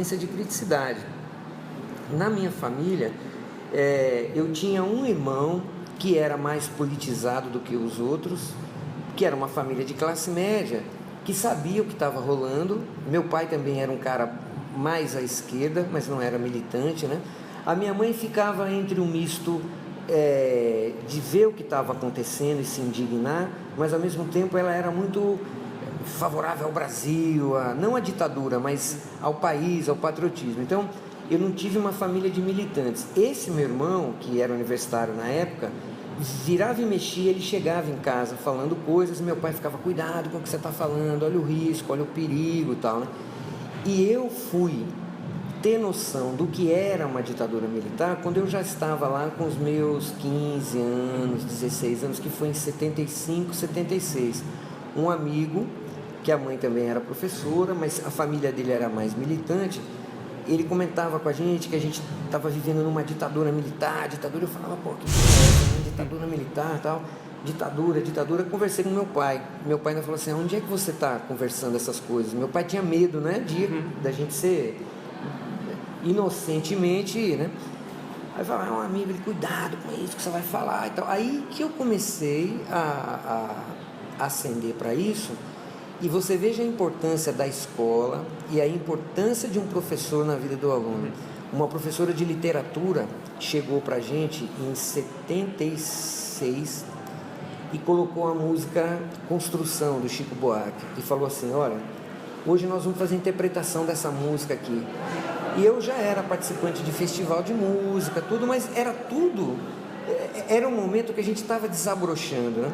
ausência de criticidade. Na minha família, eu tinha um irmão que era mais politizado do que os outros, que era uma família de classe média, que sabia o que estava rolando. Meu pai também era um cara mais à esquerda, mas não era militante, né? A minha mãe ficava entre um misto de ver o que estava acontecendo e se indignar, mas ao mesmo tempo ela era muito favorável ao Brasil, não à ditadura, mas ao país, ao patriotismo. Então, eu não tive uma família de militantes. Esse meu irmão, que era universitário na época, virava e mexia, ele chegava em casa falando coisas, e meu pai ficava, cuidado com o que você está falando, olha o risco, olha o perigo e tal, né? E eu fui ter noção do que era uma ditadura militar quando eu já estava lá com os meus 15 anos, 16 anos, que foi em 75, 76. Um amigo, que a mãe também era professora, mas a família dele era mais militante, ele comentava com a gente que a gente estava vivendo numa ditadura militar, eu falava, pô, que é ditadura militar e tal, ditadura, conversei com meu pai ainda falou assim, onde é que você está conversando essas coisas? Meu pai tinha medo, né, da gente ser inocentemente, né, aí eu falava, um amigo, ele, cuidado com isso que você vai falar e tal, aí que eu comecei a acender para isso. E você veja a importância da escola e a importância de um professor na vida do aluno. Uma professora de literatura chegou para a gente em 76 e colocou a música Construção, do Chico Buarque, e falou assim, olha, hoje nós vamos fazer a interpretação dessa música aqui. E eu já era participante de festival de música, tudo, mas era um momento que a gente estava desabrochando, né?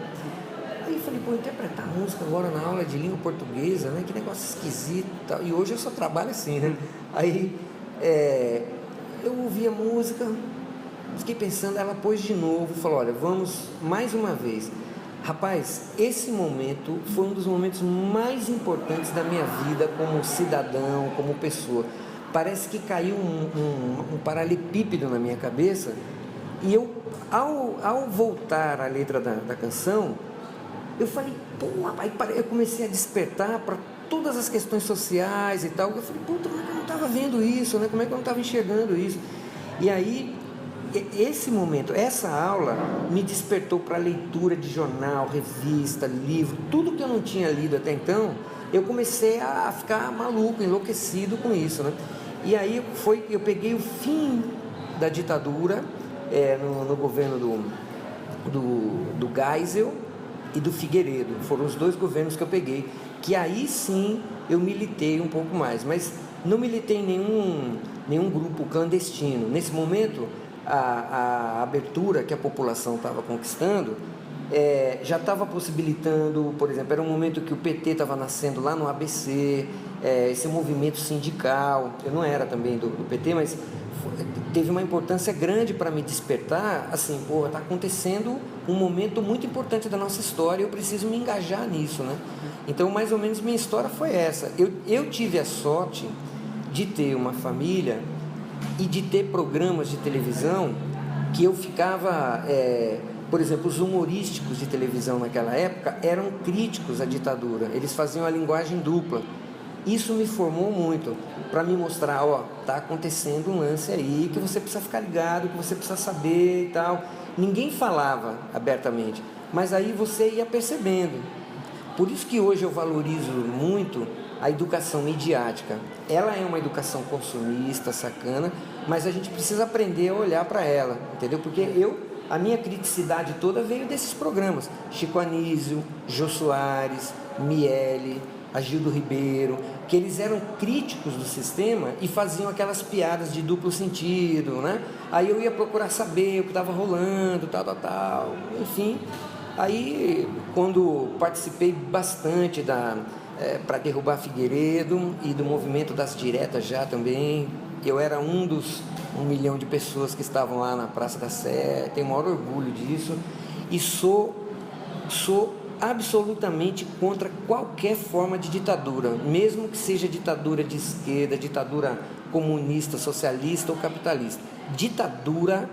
Aí eu falei, pô, interpretar música agora na aula de língua portuguesa, né? Que negócio esquisito e tal. E hoje eu só trabalho assim, né? Aí eu ouvi a música, fiquei pensando, ela pôs de novo, falou, olha, vamos mais uma vez. Rapaz, esse momento foi um dos momentos mais importantes da minha vida como cidadão, como pessoa. Parece que caiu um paralelepípedo na minha cabeça e eu, ao voltar à letra da canção, eu falei, pô, aí eu comecei a despertar para todas as questões sociais e tal. Eu falei, puta, como é que eu não estava vendo isso, né? Como é que eu não estava enxergando isso? E aí, esse momento, essa aula me despertou para leitura de jornal, revista, livro, tudo que eu não tinha lido até então, eu comecei a ficar maluco, enlouquecido com isso, né? E aí eu peguei o fim da ditadura no governo do Geisel e do Figueiredo. Foram os dois governos que eu peguei, que aí sim eu militei um pouco mais, mas não militei em nenhum grupo clandestino. Nesse momento, a abertura que a população estava conquistando já estava possibilitando, por exemplo, era um momento que o PT estava nascendo lá no ABC, esse movimento sindical, eu não era também do PT, mas teve uma importância grande para me despertar, assim, pô, está acontecendo um momento muito importante da nossa história, eu preciso me engajar nisso, né? Então, mais ou menos, minha história foi essa. Eu tive a sorte de ter uma família e de ter programas de televisão que eu ficava... por exemplo, os humorísticos de televisão naquela época eram críticos à ditadura, eles faziam a linguagem dupla. Isso me formou muito, para me mostrar, ó, tá acontecendo um lance aí que você precisa ficar ligado, que você precisa saber e tal. Ninguém falava abertamente, mas aí você ia percebendo. Por isso que hoje eu valorizo muito a educação midiática. Ela é uma educação consumista, sacana, mas a gente precisa aprender a olhar para ela, entendeu? Porque a minha criticidade toda veio desses programas. Chico Anísio, Jô Soares, Miele, Agildo Ribeiro, que eles eram críticos do sistema e faziam aquelas piadas de duplo sentido, né? Aí eu ia procurar saber o que estava rolando, tal, enfim. Aí, quando participei bastante para derrubar Figueiredo e do movimento das diretas já também, eu era um dos 1 milhão de pessoas que estavam lá na Praça da Sé, tenho o maior orgulho disso, e sou absolutamente contra qualquer forma de ditadura, mesmo que seja ditadura de esquerda, ditadura comunista, socialista ou capitalista. Ditadura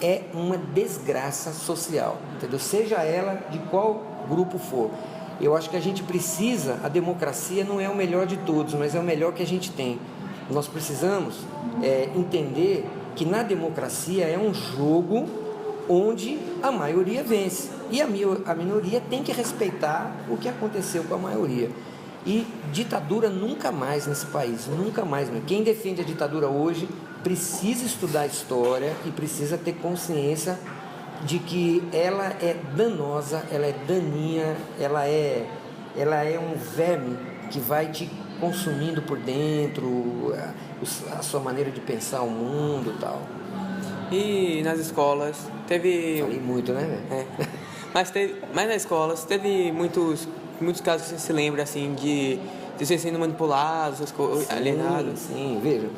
é uma desgraça social, entendeu? Seja ela de qual grupo for. Eu acho que a gente precisa, a democracia não é o melhor de todos, mas é o melhor que a gente tem. Nós precisamos entender que na democracia é um jogo onde a maioria vence. E a minoria tem que respeitar o que aconteceu com a maioria. E ditadura nunca mais nesse país, nunca mais. Quem defende a ditadura hoje precisa estudar história e precisa ter consciência de que ela é danosa, ela é daninha, ela é um verme que vai te consumindo por dentro, a sua maneira de pensar o mundo e tal. E nas escolas teve... Falei muito, né, velho? Mas nas escolas teve muitos casos que você se lembra, assim, de você sendo manipulado, alienado? Sim, veja.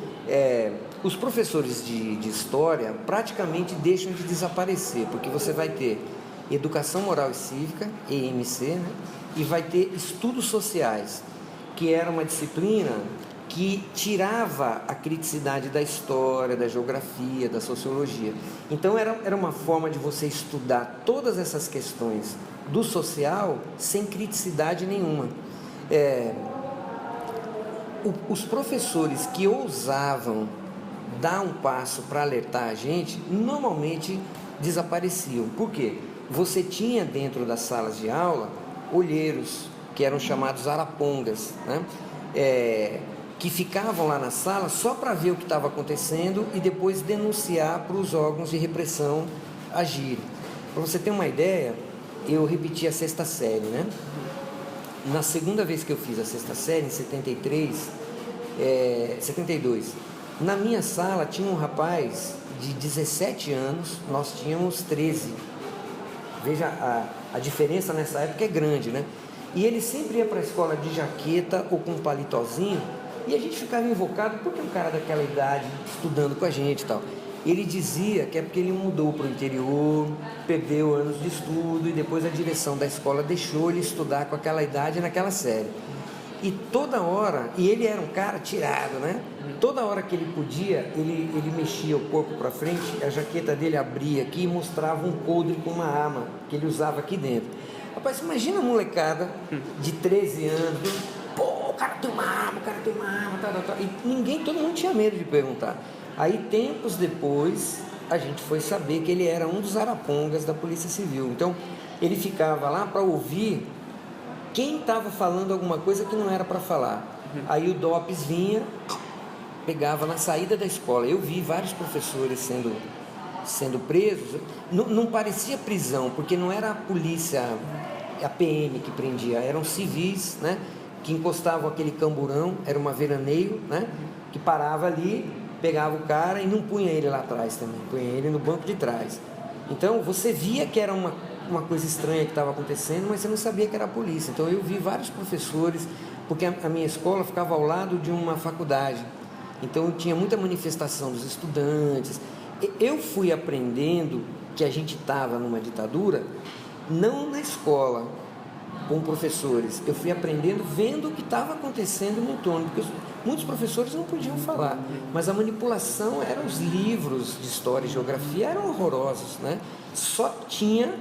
Os professores de história praticamente deixam de desaparecer, porque você vai ter Educação Moral e Cívica, EMC, né? E vai ter Estudos Sociais, que era uma disciplina que tirava a criticidade da história, da geografia, da sociologia. Então era uma forma de você estudar todas essas questões do social sem criticidade nenhuma. Os professores que ousavam dar um passo para alertar a gente, normalmente desapareciam. Por quê? Você tinha dentro das salas de aula olheiros, que eram chamados arapongas, né? Que ficavam lá na sala só para ver o que estava acontecendo e depois denunciar para os órgãos de repressão agirem. Para você ter uma ideia, eu repeti a sexta série, né? Na segunda vez que eu fiz a sexta série, em 72, na minha sala tinha um rapaz de 17 anos, nós tínhamos 13. Veja, a diferença nessa época é grande, né? E ele sempre ia para a escola de jaqueta ou com um palitozinho, e a gente ficava invocado, porque um cara daquela idade estudando com a gente e tal. Ele dizia que é porque ele mudou para o interior, perdeu anos de estudo e depois a direção da escola deixou ele estudar com aquela idade naquela série. E toda hora, e ele era um cara tirado, né? Toda hora que ele podia, ele mexia o corpo para frente, a jaqueta dele abria aqui e mostrava um coldre com uma arma que ele usava aqui dentro. Rapaz, imagina a molecada de 13 anos, pô, o cara tem uma arma, tal. E todo mundo tinha medo de perguntar. Aí, tempos depois, a gente foi saber que ele era um dos arapongas da Polícia Civil. Então, ele ficava lá para ouvir quem estava falando alguma coisa que não era para falar. Aí o DOPS vinha, pegava na saída da escola. Eu vi vários professores sendo presos. Não parecia prisão, porque não era a polícia, a PM que prendia, eram civis, né? Que encostavam aquele camburão, era uma veraneio, né? Que parava ali, pegava o cara e não punha ele lá atrás também, punha ele no banco de trás. Então você via que era uma coisa estranha que estava acontecendo, mas você não sabia que era a polícia. Então eu vi vários professores, porque a minha escola ficava ao lado de uma faculdade, então tinha muita manifestação dos estudantes. Eu fui aprendendo que a gente estava numa ditadura, não na escola, com professores. Eu fui aprendendo vendo o que estava acontecendo no entorno, porque muitos professores não podiam falar, mas a manipulação eram os livros de história e geografia, eram horrorosos, né? Só tinha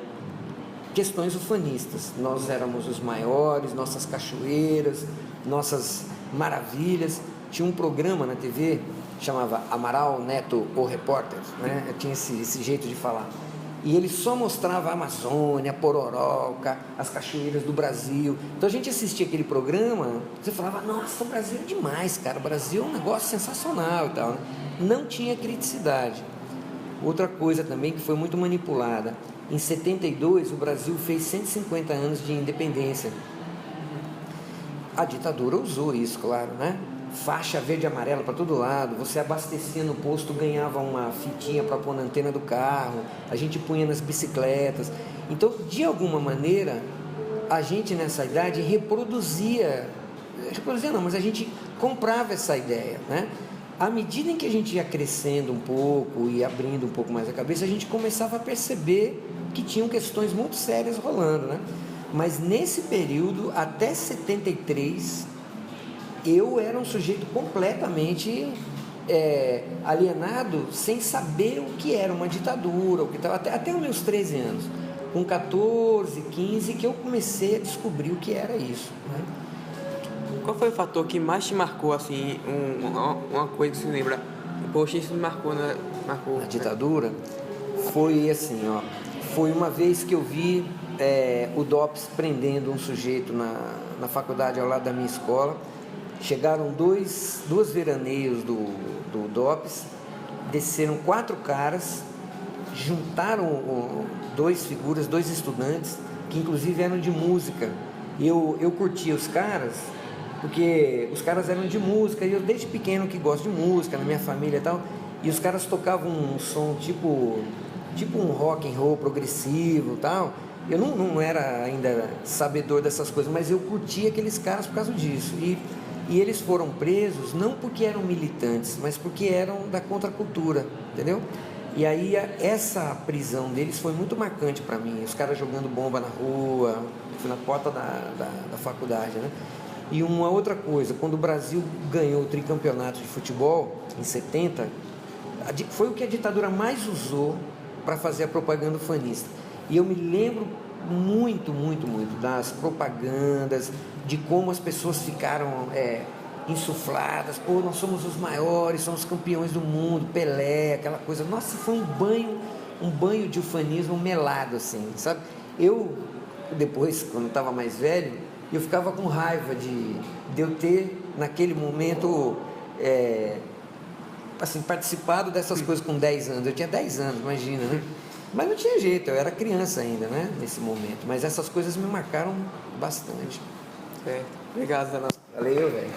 questões ufanistas. Nós éramos os maiores, nossas cachoeiras, nossas maravilhas. Tinha um programa na TV, chamava Amaral Neto, o Repórter, né? Eu tinha esse jeito de falar. E ele só mostrava a Amazônia, a Pororoca, as cachoeiras do Brasil. Então a gente assistia aquele programa, você falava, nossa, o Brasil é demais, cara, o Brasil é um negócio sensacional e tal, né? Não tinha criticidade. Outra coisa também que foi muito manipulada, em 72 o Brasil fez 150 anos de independência. A ditadura usou isso, claro, né? Faixa verde e amarela para todo lado, você abastecia no posto, ganhava uma fitinha para pôr na antena do carro, a gente punha nas bicicletas. Então, de alguma maneira, a gente nessa idade reproduzia não, mas a gente comprava essa ideia, né? À medida em que a gente ia crescendo um pouco e abrindo um pouco mais a cabeça, a gente começava a perceber que tinham questões muito sérias rolando, né? Mas nesse período, até 73, eu era um sujeito completamente alienado, sem saber o que era uma ditadura, o que estava até os meus 13 anos. Com 14, 15, que eu comecei a descobrir o que era isso, né? qual foi o fator que mais te marcou, assim, uma coisa que você lembra? Poxa, isso me marcou, né? Marcou. A ditadura foi assim, ó. Foi uma vez que eu vi o DOPS prendendo um sujeito na faculdade ao lado da minha escola. Chegaram duas veraneios do DOPS, desceram 4 caras, juntaram dois estudantes, que inclusive eram de música. Eu curtia os caras, porque os caras eram de música, e eu desde pequeno que gosto de música, na minha família e tal, e os caras tocavam um som tipo um rock and roll progressivo e tal. Eu não era ainda sabedor dessas coisas, mas eu curtia aqueles caras por causa disso. E eles foram presos não porque eram militantes, mas porque eram da contracultura, entendeu? E aí essa prisão deles foi muito marcante para mim. Os caras jogando bomba na rua, na porta da faculdade, né? E uma outra coisa, quando o Brasil ganhou o tricampeonato de futebol, em 70, foi o que a ditadura mais usou para fazer a propaganda ufanista. E eu me lembro muito das propagandas, de como as pessoas ficaram insufladas. Pô, nós somos os maiores, somos campeões do mundo, Pelé, aquela coisa. Nossa, foi um banho de ufanismo melado, assim, sabe? Eu, depois, quando estava mais velho, eu ficava com raiva de eu ter, naquele momento, assim, participado dessas coisas com 10 anos. Eu tinha 10 anos, imagina, né? Mas não tinha jeito, eu era criança ainda, né? Nesse momento. Mas essas coisas me marcaram bastante. Obrigado, Zé. Valeu, velho.